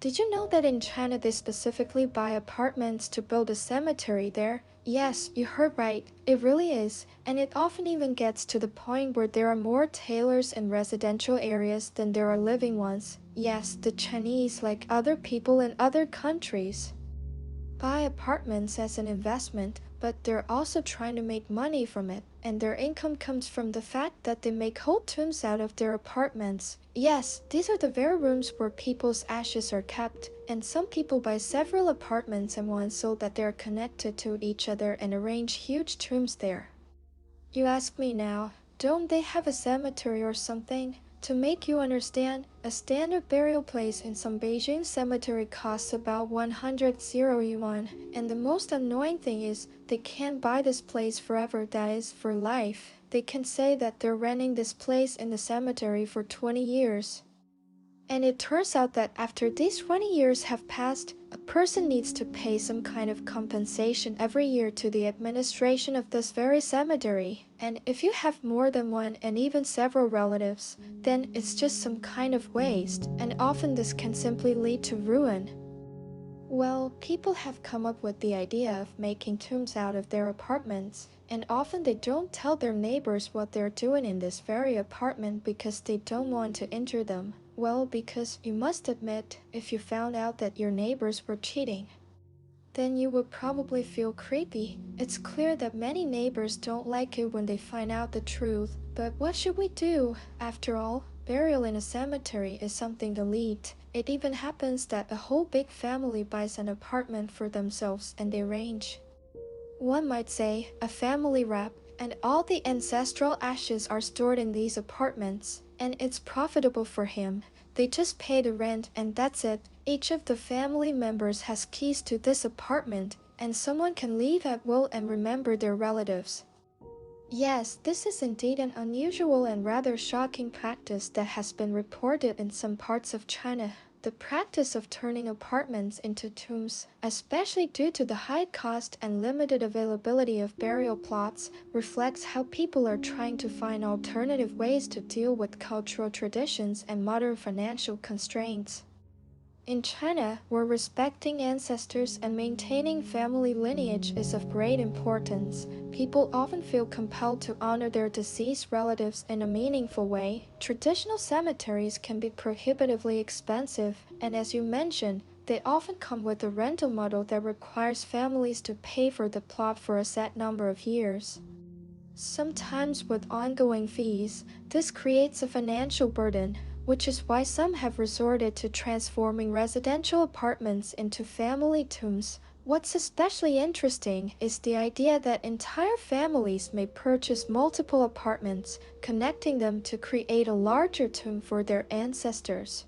Did you know that in China they specifically buy apartments to build a cemetery there? Yes, you heard right. It really is. And it often even gets to the point where there are more tailors in residential areas than there are living ones. Yes, the Chinese, like other people in other countries, buy apartments as an investment, but they're also trying to make money from it, and their income comes from the fact that they make whole tombs out of their apartments. Yes, these are the very rooms where people's ashes are kept, and some people buy several apartments in one so that they're connected to each other and arrange huge tombs there. You ask me now, don't they have a cemetery or something? To make you understand, a standard burial place in some Beijing cemetery costs about 100 yuan, and the most annoying thing is, they can't buy this place forever, that is, for life. They can say that they're renting this place in the cemetery for 20 years. And it turns out that after these 20 years have passed, a person needs to pay some kind of compensation every year to the administration of this very cemetery. And if you have more than one and even several relatives, then it's just some kind of waste, and often this can simply lead to ruin. Well, people have come up with the idea of making tombs out of their apartments, and often they don't tell their neighbors what they're doing in this very apartment because they don't want to injure them. Well, because you must admit, if you found out that your neighbors were cheating, then you would probably feel creepy. It's clear that many neighbors don't like it when they find out the truth, but what should we do? After all, burial in a cemetery is something elite. It even happens that a whole big family buys an apartment for themselves and they arrange, one might say, a family wrap, and all the ancestral ashes are stored in these apartments, and it's profitable for him. They just pay the rent and that's it. Each of the family members has keys to this apartment, and someone can leave at will and remember their relatives. Yes, this is indeed an unusual and rather shocking practice that has been reported in some parts of China. The practice of turning apartments into tombs, especially due to the high cost and limited availability of burial plots, reflects how people are trying to find alternative ways to deal with cultural traditions and modern financial constraints. In China, where respecting ancestors and maintaining family lineage is of great importance, people often feel compelled to honor their deceased relatives in a meaningful way. Traditional cemeteries can be prohibitively expensive, and as you mentioned, they often come with a rental model that requires families to pay for the plot for a set number of years. Sometimes with ongoing fees, this creates a financial burden, which is why some have resorted to transforming residential apartments into family tombs. What's especially interesting is the idea that entire families may purchase multiple apartments, connecting them to create a larger tomb for their ancestors.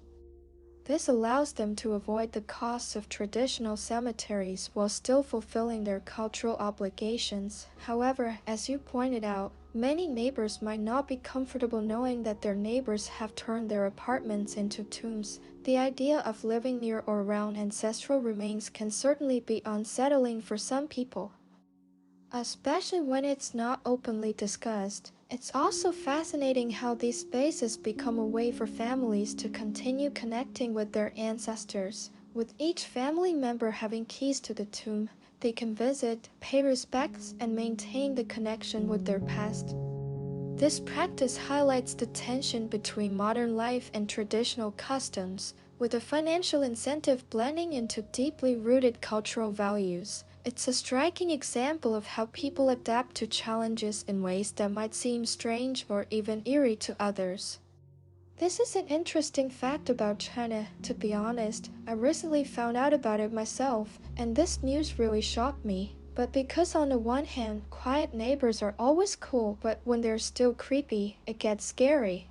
This allows them to avoid the costs of traditional cemeteries while still fulfilling their cultural obligations. However, as you pointed out, many neighbors might not be comfortable knowing that their neighbors have turned their apartments into tombs. The idea of living near or around ancestral remains can certainly be unsettling for some people, especially when it's not openly discussed. It's also fascinating how these spaces become a way for families to continue connecting with their ancestors. With each family member having keys to the tomb, they can visit, pay respects, and maintain the connection with their past. This practice highlights the tension between modern life and traditional customs, with a financial incentive blending into deeply rooted cultural values. It's a striking example of how people adapt to challenges in ways that might seem strange or even eerie to others. This is an interesting fact about China. To be honest, I recently found out about it myself, and this news really shocked me. But because on the one hand, quiet neighbors are always cool, but when they're still creepy, it gets scary.